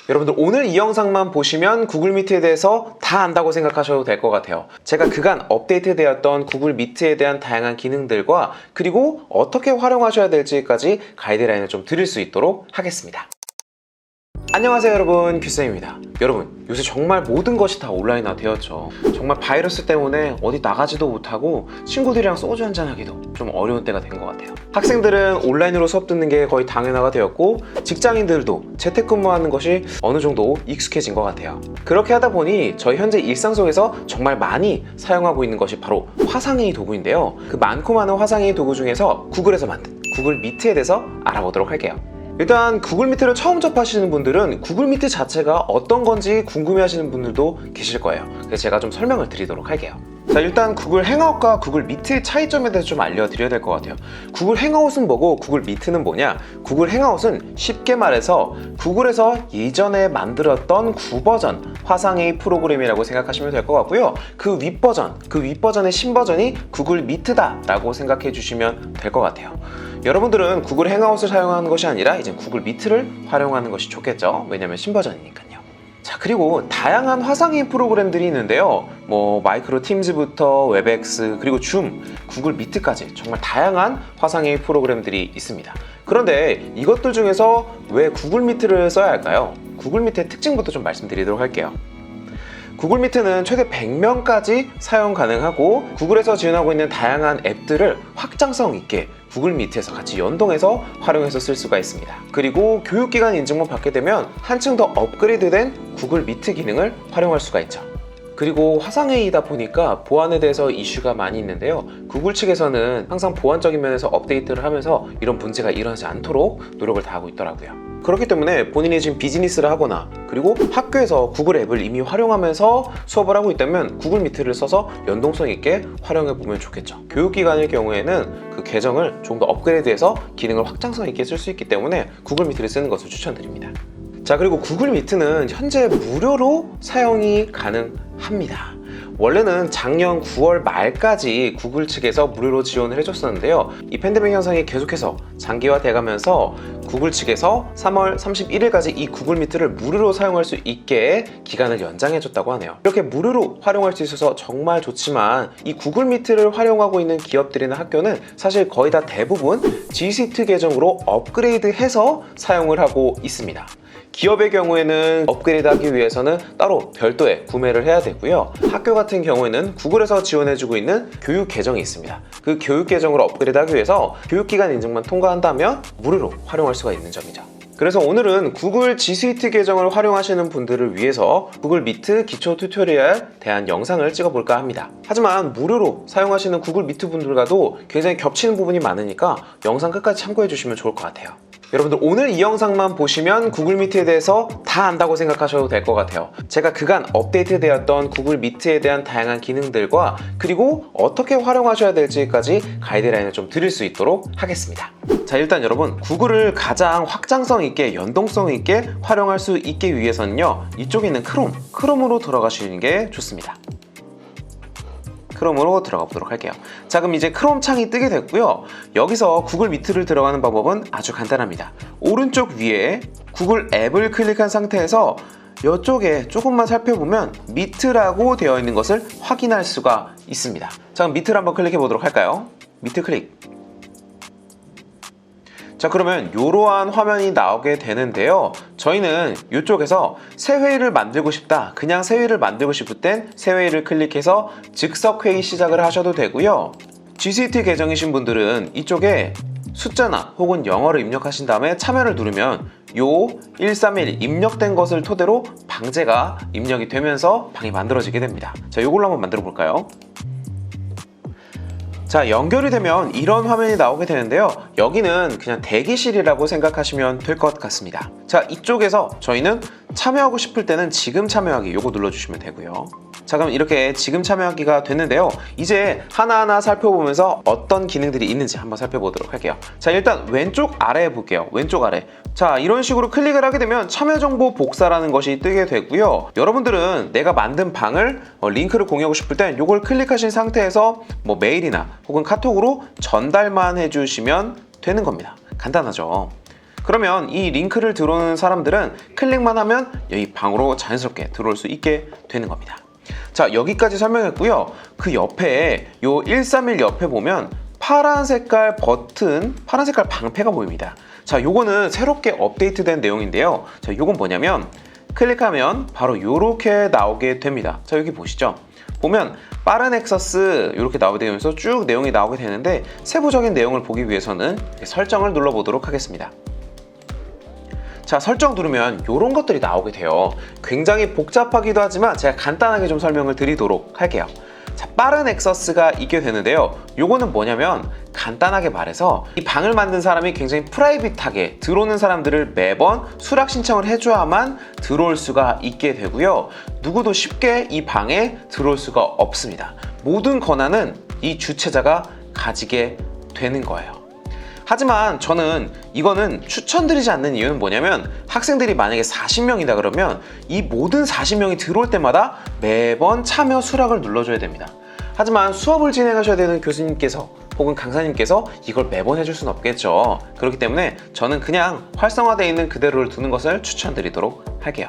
여러분들 오늘 이 영상만 보시면 구글 미트에 대해서 다 안다고 생각하셔도 될 것 같아요. 제가 그간 업데이트되었던 구글 미트에 대한 다양한 기능들과 그리고 어떻게 활용하셔야 될지까지 가이드라인을 좀 드릴 수 있도록 하겠습니다. 안녕하세요 여러분, 큐쌤입니다. 여러분, 요새 정말 모든 것이 다 온라인화 되었죠. 정말 바이러스 때문에 어디 나가지도 못하고 친구들이랑 소주 한잔하기도 좀 어려운 때가 된 것 같아요. 학생들은 온라인으로 수업 듣는 게 거의 당연화가 되었고 직장인들도 재택근무하는 것이 어느 정도 익숙해진 것 같아요. 그렇게 하다 보니 저희 현재 일상 속에서 정말 많이 사용하고 있는 것이 바로 화상회의 도구인데요. 그 많고 많은 화상회의 도구 중에서 구글에서 만든 구글 미트에 대해서 알아보도록 할게요. 일단 구글 미트를 처음 접하시는 분들은 구글 미트 자체가 어떤 건지 궁금해 하시는 분들도 계실 거예요. 그래서 제가 좀 설명을 드리도록 할게요. 자, 일단 구글 행아웃과 구글 미트의 차이점에 대해서 좀 알려드려야 될 것 같아요. 구글 행아웃은 뭐고 구글 미트는 뭐냐? 구글 행아웃은 쉽게 말해서 구글에서 예전에 만들었던 9버전 화상회의 프로그램이라고 생각하시면 될 것 같고요. 그 윗버전의 신버전이 구글 미트다 라고 생각해 주시면 될 것 같아요. 여러분들은 구글 행아웃을 사용하는 것이 아니라 이제 구글 미트를 활용하는 것이 좋겠죠. 왜냐면 신버전이니까요. 자, 그리고 다양한 화상회의 프로그램들이 있는데요. 마이크로 팀즈부터 웹엑스, 그리고 줌, 구글 미트까지 정말 다양한 화상회의 프로그램들이 있습니다. 그런데 이것들 중에서 왜 구글 미트를 써야 할까요? 구글 미트의 특징부터 좀 말씀드리도록 할게요. 구글 미트는 최대 100명까지 사용 가능하고 구글에서 지원하고 있는 다양한 앱들을 확장성 있게 구글 미트에서 같이 연동해서 활용해서 쓸 수가 있습니다. 그리고 교육기관 인증만 받게 되면 한층 더 업그레이드된 구글 미트 기능을 활용할 수가 있죠. 그리고 화상회의이다 보니까 보안에 대해서 이슈가 많이 있는데요. 구글 측에서는 항상 보안적인 면에서 업데이트를 하면서 이런 문제가 일어나지 않도록 노력을 다하고 있더라고요. 그렇기 때문에 본인이 지금 비즈니스를 하거나 그리고 학교에서 구글 앱을 이미 활용하면서 수업을 하고 있다면 구글 미트를 써서 연동성 있게 활용해 보면 좋겠죠. 교육기관의 경우에는 그 계정을 좀 더 업그레이드해서 기능을 확장성 있게 쓸 수 있기 때문에 구글 미트를 쓰는 것을 추천드립니다. 자, 그리고 구글 미트는 현재 무료로 사용이 가능합니다. 원래는 작년 9월 말까지 구글 측에서 무료로 지원을 해줬었는데요. 이 팬데믹 현상이 계속해서 장기화돼 가면서 구글 측에서 3월 31일까지 이 구글 미트를 무료로 사용할 수 있게 기간을 연장해줬다고 하네요. 이렇게 무료로 활용할 수 있어서 정말 좋지만 이 구글 미트를 활용하고 있는 기업들이나 학교는 사실 거의 다 대부분 G Suite 계정으로 업그레이드해서 사용을 하고 있습니다. 기업의 경우에는 업그레이드 하기 위해서는 따로 별도의 구매를 해야 되고요. 학교 같은 경우에는 구글에서 지원해주고 있는 교육 계정이 있습니다. 그 교육 계정으로 업그레이드 하기 위해서 교육기관 인증만 통과한다면 무료로 활용할 수가 있는 점이죠. 그래서 오늘은 구글 G Suite 계정을 활용하시는 분들을 위해서 구글 미트 기초 튜토리얼에 대한 영상을 찍어볼까 합니다. 하지만 무료로 사용하시는 구글 미트 분들과도 굉장히 겹치는 부분이 많으니까 영상 끝까지 참고해 주시면 좋을 것 같아요. 여러분들 오늘 이 영상만 보시면 구글 미트에 대해서 다 안다고 생각하셔도 될 것 같아요. 제가 그간 업데이트 되었던 구글 미트에 대한 다양한 기능들과 그리고 어떻게 활용하셔야 될지까지 가이드라인을 좀 드릴 수 있도록 하겠습니다. 자, 일단 여러분, 구글을 가장 확장성 있게 연동성 있게 활용할 수 있기 위해서는요, 이쪽에 있는 크롬으로 들어가시는 게 좋습니다. 크롬으로 들어가 보도록 할게요. 자, 그럼 이제 크롬 창이 뜨게 됐고요. 여기서 구글 미트를 들어가는 방법은 아주 간단합니다. 오른쪽 위에 구글 앱을 클릭한 상태에서 이쪽에 조금만 살펴보면 미트라고 되어 있는 것을 확인할 수가 있습니다. 자, 그럼 미트를 한번 클릭해 보도록 할까요? 미트 클릭. 자, 그러면 이러한 화면이 나오게 되는데요. 저희는 이쪽에서 새 회의를 만들고 싶다, 그냥 새 회의를 만들고 싶을 땐 새 회의를 클릭해서 즉석 회의 시작을 하셔도 되고요. G Suite 계정이신 분들은 이쪽에 숫자나 혹은 영어를 입력하신 다음에 참여를 누르면 요 131 입력된 것을 토대로 방제가 입력이 되면서 방이 만들어지게 됩니다. 자, 요걸로 한번 만들어 볼까요? 자, 연결이 되면 이런 화면이 나오게 되는데요. 여기는 그냥 대기실이라고 생각하시면 될 것 같습니다. 자, 이쪽에서 저희는 참여하고 싶을 때는 지금 참여하기 요거 눌러주시면 되고요. 자, 그럼 이렇게 지금 참여하기가 됐는데요. 이제 하나하나 살펴보면서 어떤 기능들이 있는지 한번 살펴보도록 할게요. 자, 일단 왼쪽 아래에 볼게요. 왼쪽 아래. 자, 이런 식으로 클릭을 하게 되면 참여 정보 복사라는 것이 뜨게 되고요. 여러분들은 내가 만든 방을 링크를 공유하고 싶을 땐 이걸 클릭하신 상태에서 메일이나 혹은 카톡으로 전달만 해주시면 되는 겁니다. 간단하죠. 그러면 이 링크를 들어오는 사람들은 클릭만 하면 여기 방으로 자연스럽게 들어올 수 있게 되는 겁니다. 자, 여기까지 설명했고요. 그 옆에 요 131 옆에 보면 파란 색깔 버튼, 파란 색깔 방패가 보입니다. 자, 요거는 새롭게 업데이트된 내용인데요. 자, 요건 뭐냐면 클릭하면 바로 요렇게 나오게 됩니다. 자, 여기 보시죠. 보면 빠른 액세스 이렇게 나오게 되면서 쭉 내용이 나오게 되는데, 세부적인 내용을 보기 위해서는 설정을 눌러보도록 하겠습니다. 자, 설정 누르면 이런 것들이 나오게 돼요. 굉장히 복잡하기도 하지만 제가 간단하게 좀 설명을 드리도록 할게요. 자, 빠른 액세스가 있게 되는데요. 요거는 뭐냐면 간단하게 말해서 이 방을 만든 사람이 굉장히 프라이빗하게 들어오는 사람들을 매번 수락 신청을 해줘야만 들어올 수가 있게 되고요. 누구도 쉽게 이 방에 들어올 수가 없습니다. 모든 권한은 이 주최자가 가지게 되는 거예요. 하지만 저는 이거는 추천드리지 않는 이유는 뭐냐면, 학생들이 만약에 40명이다 그러면 이 모든 40명이 들어올 때마다 매번 참여 수락을 눌러줘야 됩니다. 하지만 수업을 진행하셔야 되는 교수님께서 혹은 강사님께서 이걸 매번 해줄 수는 없겠죠. 그렇기 때문에 저는 그냥 활성화되어 있는 그대로를 두는 것을 추천드리도록 할게요.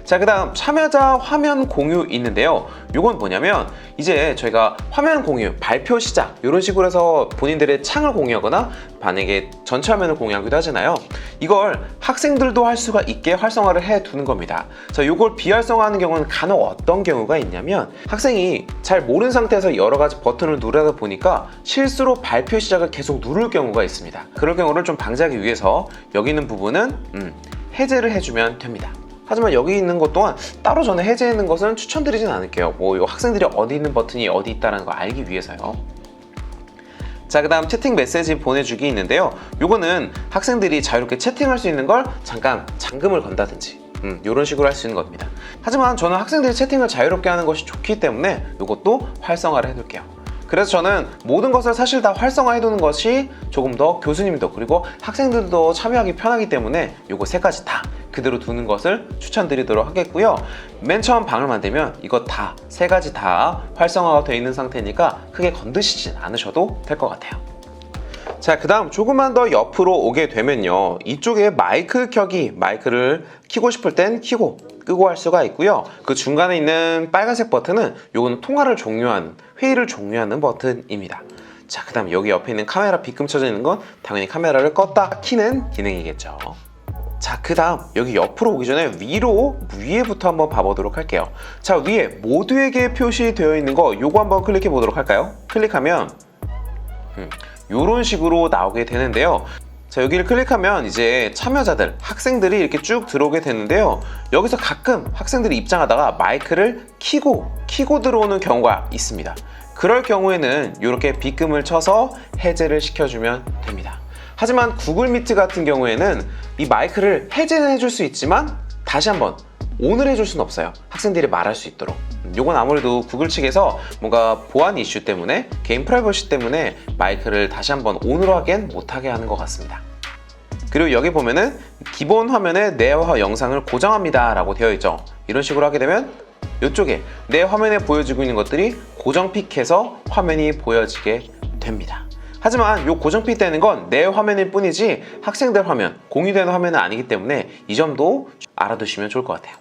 자, 그 다음 참여자 화면 공유 있는데요. 요건 뭐냐면 이제 저희가 화면 공유, 발표 시작 이런 식으로 해서 본인들의 창을 공유하거나 만약에 전체 화면을 공유하기도 하잖아요. 이걸 학생들도 할 수가 있게 활성화를 해 두는 겁니다. 자, 요걸 비활성화하는 경우는 간혹 어떤 경우가 있냐면, 학생이 잘 모르는 상태에서 여러 가지 버튼을 누르다 보니까 실수로 발표 시작을 계속 누를 경우가 있습니다. 그럴 경우를 좀 방지하기 위해서 여기 있는 부분은 해제를 해주면 됩니다. 하지만 여기 있는 것 또한 따로 저는 해제하는 것은 추천드리진 않을게요. 요 학생들이 어디 있는 버튼이 어디 있다는 거 알기 위해서요. 자, 그 다음 채팅 메시지 보내주기 있는데요. 요거는 학생들이 자유롭게 채팅할 수 있는 걸 잠깐 잠금을 건다든지 이런 식으로 할 수 있는 겁니다. 하지만 저는 학생들이 채팅을 자유롭게 하는 것이 좋기 때문에 이것도 활성화를 해둘게요. 그래서 저는 모든 것을 사실 다 활성화해두는 것이 조금 더 교수님도 그리고 학생들도 참여하기 편하기 때문에 요거 세 가지 다 그대로 두는 것을 추천드리도록 하겠고요. 맨 처음 방을 만들면 이거 다 세 가지 다 활성화가 되어 있는 상태니까 크게 건드시진 않으셔도 될 것 같아요. 자, 그 다음 조금만 더 옆으로 오게 되면요, 이쪽에 마이크 켜기, 마이크를 켜고 싶을 땐 켜고 끄고 할 수가 있고요. 그 중간에 있는 빨간색 버튼은 요거는 통화를 종료하는, 회의를 종료하는 버튼입니다. 자, 그 다음 여기 옆에 있는 카메라 빗금 쳐져 있는 건 당연히 카메라를 껐다 키는 기능이겠죠. 자, 그 다음 여기 옆으로 오기 전에 위에부터 한번 봐보도록 할게요. 자, 위에 모두에게 표시되어 있는 거 요거 한번 클릭해 보도록 할까요? 클릭하면 이런 식으로 나오게 되는데요. 자, 여기를 클릭하면 이제 참여자들, 학생들이 이렇게 쭉 들어오게 되는데요. 여기서 가끔 학생들이 입장하다가 마이크를 켜고 들어오는 경우가 있습니다. 그럴 경우에는 이렇게 빗금을 쳐서 해제를 시켜주면 됩니다. 하지만 구글 미트 같은 경우에는 이 마이크를 해제는 해줄 수 있지만 다시 한번 ON을 해줄 수는 없어요. 학생들이 말할 수 있도록. 요건 아무래도 구글 측에서 뭔가 보안 이슈 때문에, 개인 프라이버시 때문에 마이크를 다시 한번 ON으로 하기엔 못하게 하는 것 같습니다. 그리고 여기 보면은 기본 화면에 내 영상을 고정합니다 라고 되어 있죠. 이런 식으로 하게 되면 이쪽에 내 화면에 보여지고 있는 것들이 고정픽해서 화면이 보여지게 됩니다. 하지만 이 고정픽 되는 건 내 화면일 뿐이지 학생들 화면, 공유되는 화면은 아니기 때문에 이 점도 알아두시면 좋을 것 같아요.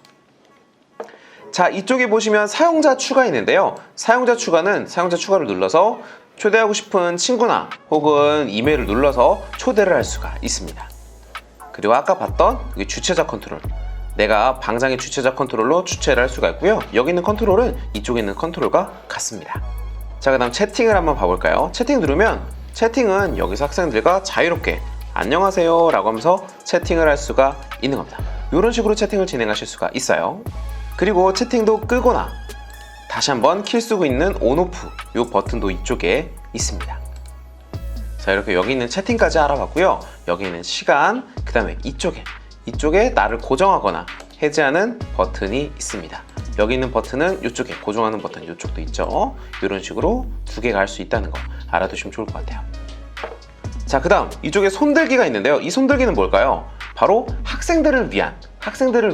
자, 이쪽에 보시면 사용자 추가 있는데요. 사용자 추가는 사용자 추가를 눌러서 초대하고 싶은 친구나 혹은 이메일을 눌러서 초대를 할 수가 있습니다. 그리고 아까 봤던 여기 주최자 컨트롤, 내가 방장의 주최자 컨트롤로 주최를 할 수가 있고요. 여기 있는 컨트롤은 이쪽에 있는 컨트롤과 같습니다. 자, 그 다음 채팅을 한번 봐볼까요? 채팅 누르면 채팅은 여기서 학생들과 자유롭게 안녕하세요 라고 하면서 채팅을 할 수가 있는 겁니다. 이런 식으로 채팅을 진행하실 수가 있어요. 그리고 채팅도 끄거나 다시 한번 킬 수고 있는 온오프 이 버튼도 이쪽에 있습니다. 자, 이렇게 여기 있는 채팅까지 알아봤고요. 여기 있는 시간, 그 다음에 이쪽에 나를 고정하거나 해제하는 버튼이 있습니다. 여기 있는 버튼은 이쪽에 고정하는 버튼 이쪽도 있죠. 이런 식으로 두 개가 할 수 있다는 거 알아두시면 좋을 것 같아요. 자, 그 다음 이쪽에 손들기가 있는데요. 이 손들기는 뭘까요? 바로 학생들을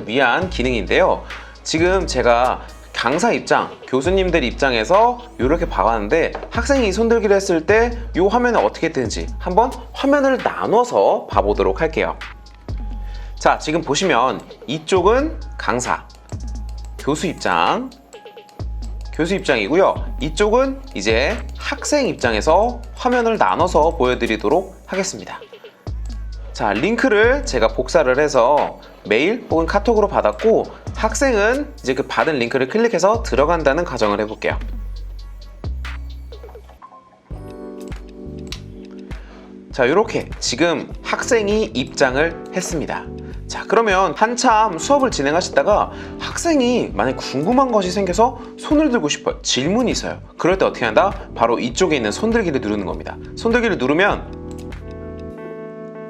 위한 기능인데요. 지금 제가 강사 입장, 교수님들 입장에서 이렇게 봐봤는데 학생이 이 손들기를 했을 때 이 화면에 어떻게 뜨는지 한번 화면을 나눠서 봐보도록 할게요. 자, 지금 보시면 이쪽은 강사, 교수 입장이고요. 이쪽은 이제 학생 입장에서 화면을 나눠서 보여드리도록 하겠습니다. 자, 링크를 제가 복사를 해서 메일 혹은 카톡으로 받았고, 학생은 이제 그 받은 링크를 클릭해서 들어간다는 가정을 해볼게요. 자, 이렇게 지금 학생이 입장을 했습니다. 자, 그러면 한참 수업을 진행하시다가 학생이 만약 궁금한 것이 생겨서 손을 들고 싶어요. 질문이 있어요. 그럴 때 어떻게 한다? 바로 이쪽에 있는 손들기를 누르는 겁니다. 손들기를 누르면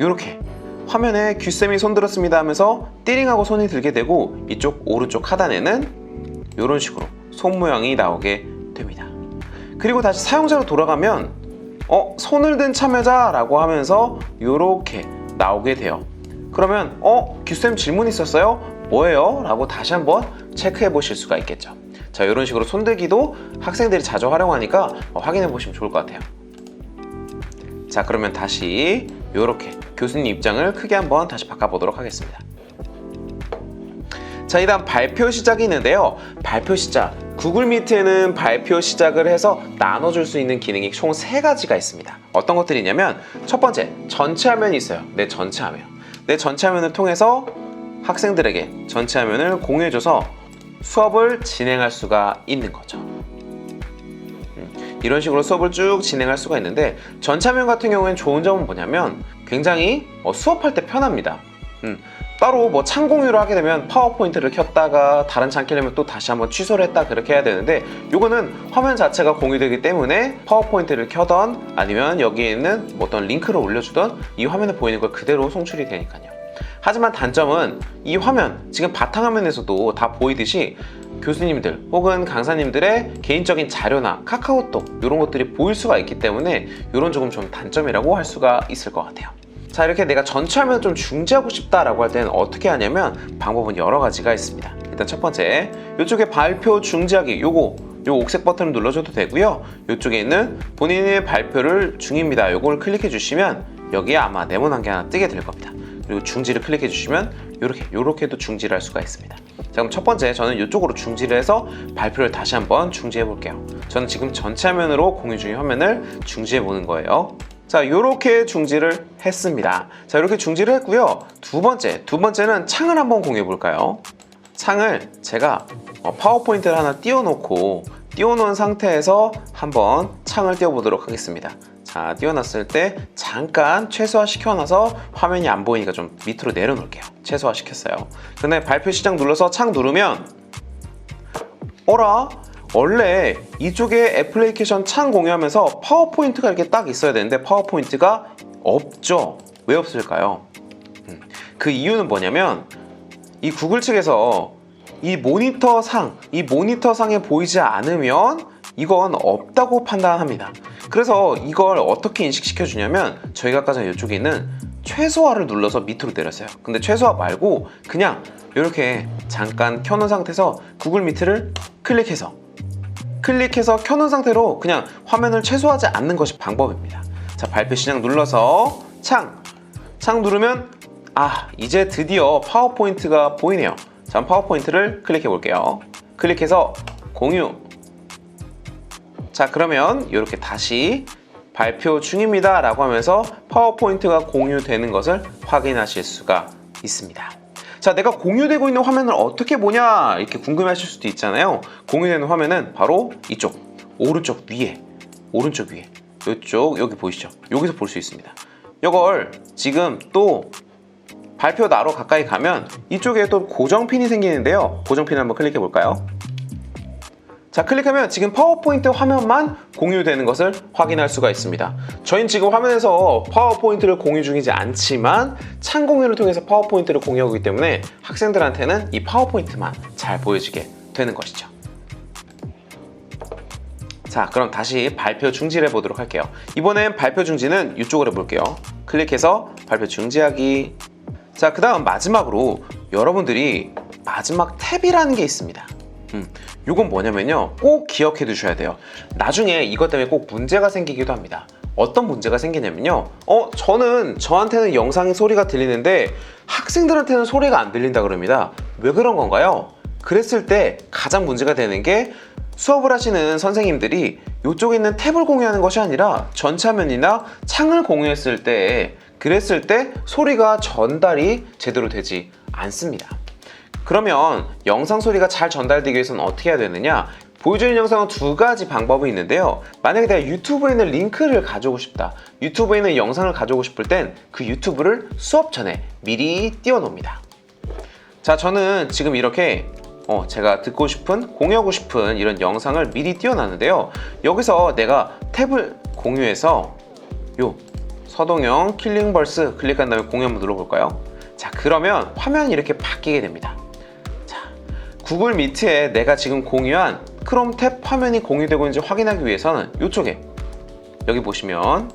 이렇게 화면에 귀쌤이 손 들었습니다 하면서 띠링하고 손이 들게 되고, 이쪽 오른쪽 하단에는 이런 식으로 손 모양이 나오게 됩니다. 그리고 다시 사용자로 돌아가면 손을 든 참여자라고 하면서 이렇게 나오게 돼요. 그러면 귀쌤 질문 있었어요? 뭐예요? 라고 다시 한번 체크해 보실 수가 있겠죠. 자, 이런 식으로 손들기도 학생들이 자주 활용하니까 확인해 보시면 좋을 것 같아요. 자, 그러면 다시 이렇게 교수님 입장을 크게 한번 다시 바꿔보도록 하겠습니다. 자, 일단 발표 시작이 있는데요. 발표 시작, 구글 미트에는 발표 시작을 해서 나눠줄 수 있는 기능이 총 3가지가 있습니다. 어떤 것들이냐면, 첫 번째, 전체 화면이 있어요. 내 전체 화면. 내 전체 화면을 통해서 학생들에게 전체 화면을 공유해줘서 수업을 진행할 수가 있는 거죠. 이런 식으로 수업을 쭉 진행할 수가 있는데, 전체 화면 같은 경우에는 좋은 점은 뭐냐면 굉장히 수업할 때 편합니다. 따로 뭐 창 공유를 하게 되면 파워포인트를 켰다가 다른 창 켜려면 또 다시 한번 취소를 했다 그렇게 해야 되는데, 요거는 화면 자체가 공유되기 때문에 파워포인트를 켜던 아니면 여기에 있는 어떤 링크를 올려주던 이 화면에 보이는 걸 그대로 송출이 되니까요. 하지만 단점은 이 화면, 지금 바탕화면에서도 다 보이듯이 교수님들 혹은 강사님들의 개인적인 자료나 카카오톡 이런 것들이 보일 수가 있기 때문에 이런 조금 좀 단점이라고 할 수가 있을 것 같아요. 자, 이렇게 내가 전체 화면을 좀 중지하고 싶다라고 할 때는 어떻게 하냐면 방법은 여러 가지가 있습니다. 일단 첫 번째, 이쪽에 발표 중지하기, 요 옥색 버튼을 눌러줘도 되고요. 이쪽에 있는 본인의 발표를 중입니다, 요걸 클릭해 주시면 여기에 아마 네모난 게 하나 뜨게 될 겁니다. 그리고 중지를 클릭해 주시면 요렇게도 중지를 할 수가 있습니다. 자, 그럼 첫 번째, 저는 이쪽으로 중지를 해서 발표를 다시 한번 중지해 볼게요. 저는 지금 전체 화면으로 공유 중인 화면을 중지해 보는 거예요. 자, 이렇게 중지를 했습니다. 자, 이렇게 중지를 했고요. 두 번째는 창을 한번 공유해 볼까요? 창을 제가 파워포인트를 하나 띄워놓은 상태에서 한번 창을 띄워보도록 하겠습니다. 자, 띄워놨을 때 잠깐 최소화 시켜놔서 화면이 안 보이니까 좀 밑으로 내려놓을게요. 최소화 시켰어요. 근데 발표 시작 눌러서 창 누르면 원래 이쪽에 애플리케이션 창 공유하면서 파워포인트가 이렇게 딱 있어야 되는데 파워포인트가 없죠. 왜 없을까요? 그 이유는 뭐냐면, 이 구글 측에서 이 모니터상에 보이지 않으면 이건 없다고 판단합니다. 그래서 이걸 어떻게 인식시켜 주냐면, 저희가 아까 전에 이쪽에 있는 최소화를 눌러서 밑으로 내렸어요. 근데 최소화 말고 그냥 이렇게 잠깐 켜놓은 상태에서 구글 미트를 클릭해서 켜놓은 상태로 그냥 화면을 최소화하지 않는 것이 방법입니다. 자, 발표 시작 눌러서 창 누르면 이제 드디어 파워포인트가 보이네요. 자, 파워포인트를 클릭해 볼게요. 클릭해서 공유. 자, 그러면 이렇게 다시 발표 중입니다 라고 하면서 파워포인트가 공유되는 것을 확인하실 수가 있습니다. 자, 내가 공유되고 있는 화면을 어떻게 보냐 이렇게 궁금해하실 수도 있잖아요. 공유되는 화면은 바로 이쪽 오른쪽 위에 이쪽 여기 보이시죠? 여기서 볼 수 있습니다. 이걸 지금 또 발표 나로 가까이 가면 이쪽에 또 고정핀이 생기는데요. 고정핀을 한번 클릭해 볼까요? 자, 클릭하면 지금 파워포인트 화면만 공유되는 것을 확인할 수가 있습니다. 저희는 지금 화면에서 파워포인트를 공유 중이지 않지만 창 공유를 통해서 파워포인트를 공유하고 있기 때문에 학생들한테는 이 파워포인트만 잘 보여지게 되는 것이죠. 자, 그럼 다시 발표 중지를 해보도록 할게요. 이번엔 발표 중지는 이쪽으로 해볼게요. 클릭해서 발표 중지하기. 자, 그 다음 마지막으로 여러분들이 마지막 탭이라는 게 있습니다. 요건 뭐냐면요, 꼭 기억해 두셔야 돼요. 나중에 이것 때문에 꼭 문제가 생기기도 합니다. 어떤 문제가 생기냐면요. 저한테는 영상의 소리가 들리는데 학생들한테는 소리가 안 들린다 그럽니다. 왜 그런 건가요? 그랬을 때 가장 문제가 되는 게 수업을 하시는 선생님들이 이쪽에 있는 탭을 공유하는 것이 아니라 전체 화면이나 창을 공유했을 때 그랬을 때 소리가 전달이 제대로 되지 않습니다. 그러면 영상 소리가 잘 전달되기 위해서는 어떻게 해야 되느냐? 보여주는 영상은 두 가지 방법이 있는데요. 만약에 내가 유튜브에 있는 링크를 가져오고 싶다, 유튜브에 있는 영상을 가져오고 싶을 땐 그 유튜브를 수업 전에 미리 띄워놓습니다. 자, 저는 지금 이렇게 제가 듣고 싶은, 공유하고 싶은 이런 영상을 미리 띄워놨는데요. 여기서 내가 탭을 공유해서 서동영 킬링벌스 클릭한 다음에 공유 한번 눌러볼까요? 자, 그러면 화면이 이렇게 바뀌게 됩니다. 자, 구글 미트에 내가 지금 공유한 크롬 탭 화면이 공유되고 있는지 확인하기 위해서는 이쪽에 여기 보시면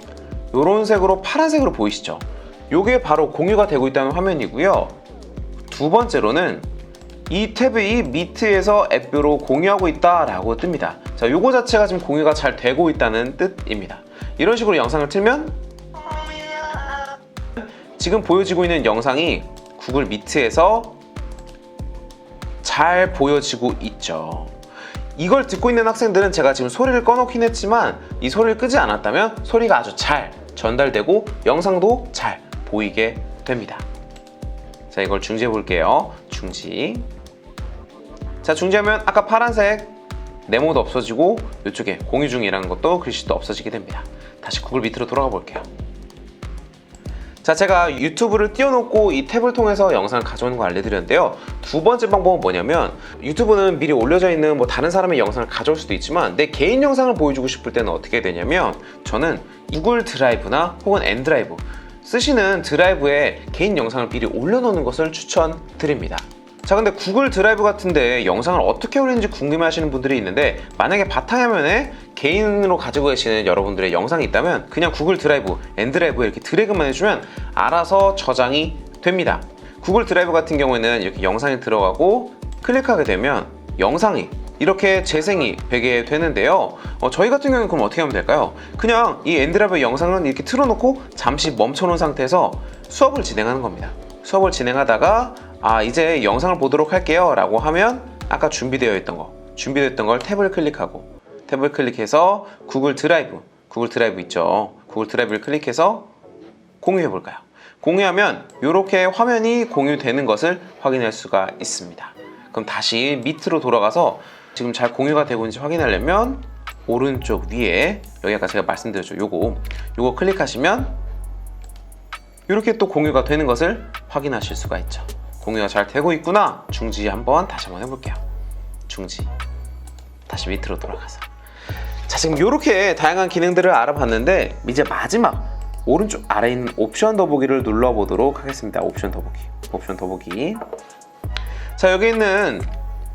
이런 색으로 파란색으로 보이시죠? 이게 바로 공유가 되고 있다는 화면이고요. 두 번째로는 이 탭이 미트에서 앱뷰로 공유하고 있다라고 뜹니다. 자, 요거 자체가 지금 공유가 잘 되고 있다는 뜻입니다. 이런 식으로 영상을 틀면 지금 보여지고 있는 영상이 구글 미트에서 잘 보여지고 있죠. 이걸 듣고 있는 학생들은 제가 지금 소리를 꺼놓긴 했지만 이 소리를 끄지 않았다면 소리가 아주 잘 전달되고 영상도 잘 보이게 됩니다. 자, 이걸 중지해 볼게요. 중지. 자, 중지하면 아까 파란색 네모도 없어지고 이쪽에 공유 중이라는 것도 글씨도 없어지게 됩니다. 다시 구글 미트로 돌아가 볼게요. 자, 제가 유튜브를 띄워놓고 이 탭을 통해서 영상을 가져오는 거 알려드렸는데요. 두 번째 방법은 뭐냐면 유튜브는 미리 올려져 있는 다른 사람의 영상을 가져올 수도 있지만 내 개인 영상을 보여주고 싶을 때는 어떻게 되냐면 저는 구글 드라이브나 혹은 엔드라이브 쓰시는 드라이브에 개인 영상을 미리 올려놓는 것을 추천드립니다. 자, 근데 구글 드라이브 같은데 영상을 어떻게 올리는지 궁금해 하시는 분들이 있는데 만약에 바탕화면에 개인으로 가지고 계시는 여러분들의 영상이 있다면 그냥 구글 드라이브, 엔드라이브에 이렇게 드래그만 해주면 알아서 저장이 됩니다. 구글 드라이브 같은 경우에는 이렇게 영상이 들어가고 클릭하게 되면 영상이 이렇게 재생이 되게 되는데요. 저희 같은 경우는 그럼 어떻게 하면 될까요? 그냥 이 엔드라이브 영상은 이렇게 틀어놓고 잠시 멈춰놓은 상태에서 수업을 진행하는 겁니다. 수업을 진행하다가 이제 영상을 보도록 할게요 라고 하면 아까 준비되어 걸 탭을 클릭하고 탭을 클릭해서 구글 드라이브 있죠. 구글 드라이브를 클릭해서 공유해 볼까요? 공유하면 이렇게 화면이 공유되는 것을 확인할 수가 있습니다. 그럼 다시 밑으로 돌아가서 지금 잘 공유가 되고 있는지 확인하려면 오른쪽 위에 여기 아까 제가 말씀드렸죠. 요거 클릭하시면 이렇게 또 공유가 되는 것을 확인하실 수가 있죠. 공유가 잘 되고 있구나. 중지 다시 한번 해볼게요. 중지. 다시 밑으로 돌아가서. 자, 지금 이렇게 다양한 기능들을 알아봤는데 이제 마지막 오른쪽 아래에 있는 옵션 더보기를 눌러보도록 하겠습니다. 옵션 더보기. 자, 여기 있는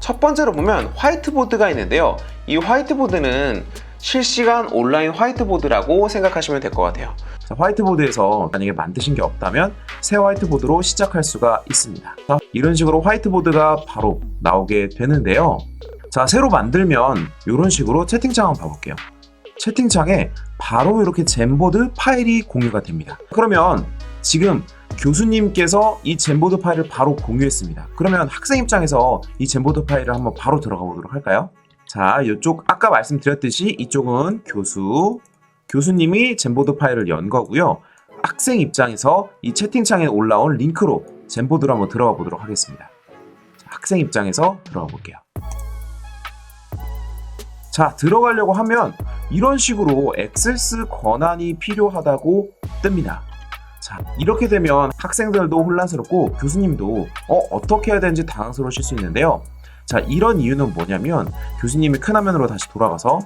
첫 번째로 보면 화이트보드가 있는데요. 이 화이트보드는 실시간 온라인 화이트보드라고 생각하시면 될 것 같아요. 자, 화이트보드에서 만약에 만드신 게 없다면 새 화이트보드로 시작할 수가 있습니다. 자, 이런 식으로 화이트보드가 바로 나오게 되는데요. 자, 새로 만들면 이런 식으로 채팅창 한번 봐볼게요. 채팅창에 바로 이렇게 젠보드 파일이 공유가 됩니다. 그러면 지금 교수님께서 이 젠보드 파일을 바로 공유했습니다. 그러면 학생 입장에서 이 젠보드 파일을 한번 바로 들어가 보도록 할까요? 자, 이쪽 아까 말씀드렸듯이 이쪽은 교수님이 젠보드 파일을 연 거고요. 학생 입장에서 이 채팅창에 올라온 링크로 젠보드로 한번 들어가 보도록 하겠습니다. 자, 학생 입장에서 들어가 볼게요. 자, 들어가려고 하면 이런 식으로 액세스 권한이 필요하다고 뜹니다. 자, 이렇게 되면 학생들도 혼란스럽고 교수님도 어떻게 해야 되는지 당황스러우실 수 있는데요. 자, 이런 이유는 뭐냐면 교수님이 큰 화면으로 다시 돌아가서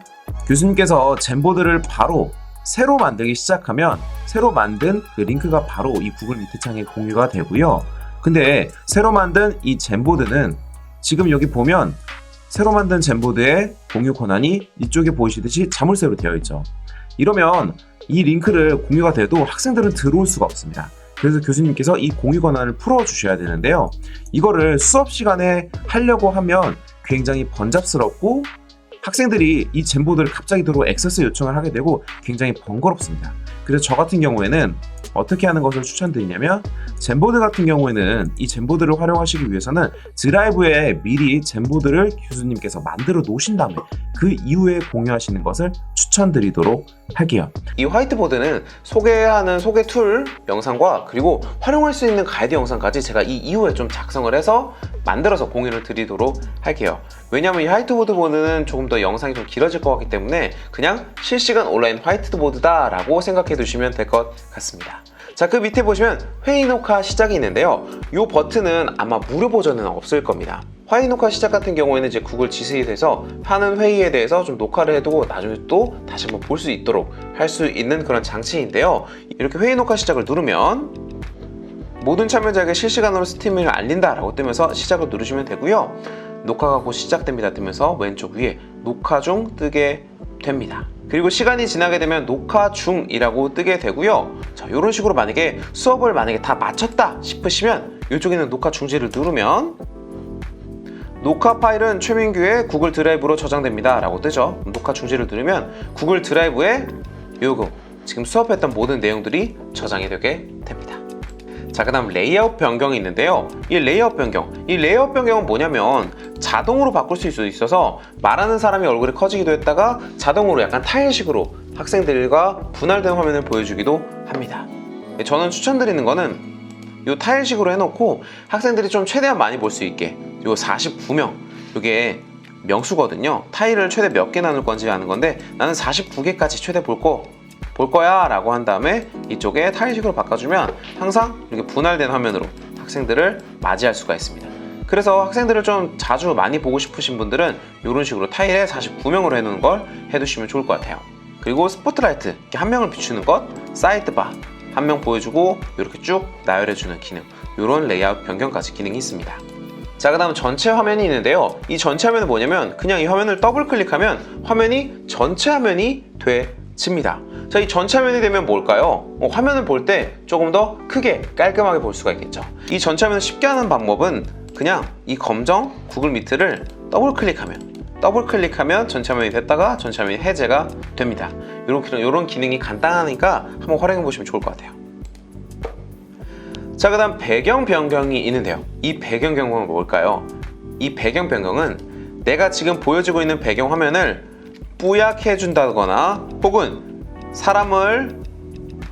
교수님께서 젠보드를 바로 새로 만들기 시작하면 새로 만든 그 링크가 바로 이 구글 미트 창에 공유가 되고요. 근데 새로 만든 이 젠보드는 지금 여기 보면 새로 만든 젠보드의 공유 권한이 이쪽에 보이시듯이 자물쇠로 되어 있죠. 이러면 이 링크를 공유가 돼도 학생들은 들어올 수가 없습니다. 그래서 교수님께서 이 공유 권한을 풀어주셔야 되는데요. 이거를 수업 시간에 하려고 하면 굉장히 번잡스럽고 학생들이 이 젠보드를 갑자기 들어 액세스 요청을 하게 되고 굉장히 번거롭습니다. 그래서 저 같은 경우에는 어떻게 하는 것을 추천드리냐면, 젠보드 같은 경우에는 이 젠보드를 활용하시기 위해서는 드라이브에 미리 젠보드를 교수님께서 만들어 놓으신 다음에 그 이후에 공유하시는 것을 추천드리도록 할게요. 이 화이트보드는 소개하는 소개 툴 영상과 그리고 활용할 수 있는 가이드 영상까지 제가 이 이후에 좀 작성을 해서 만들어서 공유를 드리도록 할게요. 왜냐하면 이 화이트보드는 조금 더 영상이 좀 길어질 것 같기 때문에 그냥 실시간 온라인 화이트보드다 라고 생각해 두시면 될 것 같습니다. 자, 그 밑에 보시면 회의 녹화 시작이 있는데요. 이 버튼은 아마 무료 버전은 없을 겁니다. 회의 녹화 시작 같은 경우에는 이제 구글 지스잇에서 하는 회의에 대해서 좀 녹화를 해두고 나중에 또 다시 한번 볼 수 있도록 할 수 있는 그런 장치인데요. 이렇게 회의 녹화 시작을 누르면 모든 참여자에게 실시간으로 스트리밍을 알린다라고 뜨면서 시작을 누르시면 되고요. 녹화가 곧 시작됩니다 뜨면서 왼쪽 위에 녹화 중 뜨게 됩니다. 그리고 시간이 지나게 되면 녹화 중이라고 뜨게 되고요. 자, 이런 식으로 만약에 수업을 다 마쳤다 싶으시면 이쪽에 있는 녹화 중지를 누르면 녹화 파일은 최민규의 구글 드라이브로 저장됩니다 라고 뜨죠. 녹화 중지를 누르면 구글 드라이브에 요거 지금 수업했던 모든 내용들이 저장이 되게 됩니다. 자, 그 다음 레이아웃 변경이 있는데요. 이 레이아웃 변경은 뭐냐면 자동으로 바꿀 수 있어서 말하는 사람이 얼굴이 커지기도 했다가 자동으로 약간 타일식으로 학생들과 분할된 화면을 보여주기도 합니다. 저는 추천드리는 거는 이 타일식으로 해놓고 학생들이 좀 최대한 많이 볼 수 있게, 요 49명, 이게 명수거든요. 타일을 최대 몇 개 나눌 건지 하는 건데 나는 49개까지 최대 볼 거야 라고 한 다음에 이쪽에 타일식으로 바꿔주면 항상 이렇게 분할된 화면으로 학생들을 맞이할 수가 있습니다. 그래서 학생들을 좀 자주 많이 보고 싶으신 분들은 이런 식으로 타일에 49명으로 해놓는 걸 해두시면 좋을 것 같아요. 그리고 스포트라이트, 이렇게 한 명을 비추는 것, 사이드바, 한 명 보여주고 이렇게 쭉 나열해주는 기능, 이런 레이아웃 변경까지 기능이 있습니다. 자, 그 다음 전체 화면이 있는데요. 이 전체 화면은 뭐냐면 그냥 이 화면을 더블 클릭하면 화면이 전체 화면이 돼집니다. 자, 이 전체 화면이 되면 뭘까요? 화면을 볼 때 조금 더 크게 깔끔하게 볼 수가 있겠죠. 이 전체 화면을 쉽게 하는 방법은 그냥 이 검정 구글 미트를 더블 클릭하면 전체 화면이 됐다가 전체 화면이 해제가 됩니다. 이런 기능이 간단하니까 한번 활용해 보시면 좋을 것 같아요. 자, 그 다음 배경 변경이 있는데요. 이 배경 변경은 뭘까요? 이 배경 변경은 내가 지금 보여지고 있는 배경 화면을 뿌옇게 해준다거나 혹은 사람을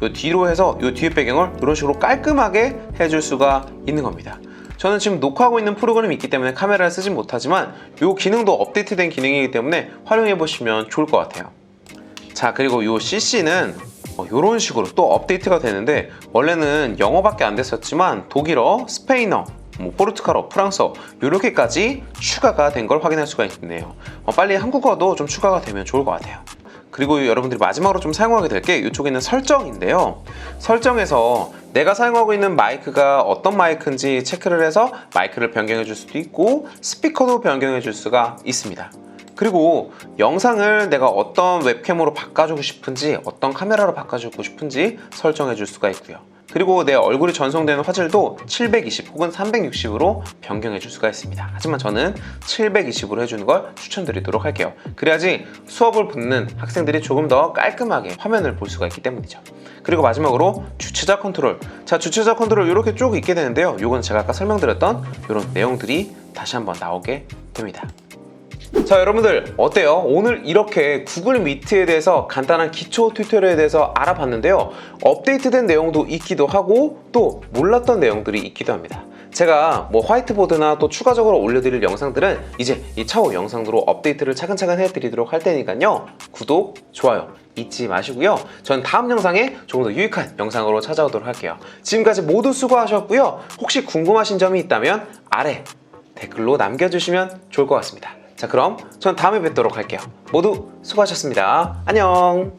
요 뒤로 해서 요 뒤에 배경을 이런 식으로 깔끔하게 해줄 수가 있는 겁니다. 저는 지금 녹화하고 있는 프로그램이 있기 때문에 카메라를 쓰진 못하지만 이 기능도 업데이트된 기능이기 때문에 활용해 보시면 좋을 것 같아요. 자, 그리고 이 CC는 이런 식으로 또 업데이트가 되는데 원래는 영어밖에 안 됐었지만 독일어, 스페인어, 포르투갈어, 프랑스어 이렇게까지 추가가 된 걸 확인할 수가 있네요. 빨리 한국어도 좀 추가가 되면 좋을 것 같아요. 그리고 여러분들이 마지막으로 좀 사용하게 될 게 이쪽에 있는 설정인데요. 설정에서 내가 사용하고 있는 마이크가 어떤 마이크인지 체크를 해서 마이크를 변경해 줄 수도 있고 스피커도 변경해 줄 수가 있습니다. 그리고 영상을 내가 어떤 웹캠으로 바꿔주고 싶은지 어떤 카메라로 바꿔주고 싶은지 설정해 줄 수가 있고요. 그리고 내 얼굴이 전송되는 화질도 720 혹은 360으로 변경해 줄 수가 있습니다. 하지만 저는 720으로 해주는 걸 추천드리도록 할게요. 그래야지 수업을 듣는 학생들이 조금 더 깔끔하게 화면을 볼 수가 있기 때문이죠. 그리고 마지막으로 주최자 컨트롤. 자, 주최자 컨트롤 이렇게 쭉 있게 되는데요. 이건 제가 아까 설명드렸던 이런 내용들이 다시 한번 나오게 됩니다. 자, 여러분들 어때요? 오늘 이렇게 구글 미트에 대해서 간단한 기초 튜토리얼에 대해서 알아봤는데요. 업데이트된 내용도 있기도 하고 또 몰랐던 내용들이 있기도 합니다. 제가 화이트보드나 또 추가적으로 올려드릴 영상들은 이제 이 차후 영상으로 업데이트를 차근차근 해드리도록 할 테니까요. 구독, 좋아요 잊지 마시고요. 전 다음 영상에 조금 더 유익한 영상으로 찾아오도록 할게요. 지금까지 모두 수고하셨고요. 혹시 궁금하신 점이 있다면 아래 댓글로 남겨주시면 좋을 것 같습니다. 자, 그럼 전 다음에 뵙도록 할게요. 모두 수고하셨습니다. 안녕.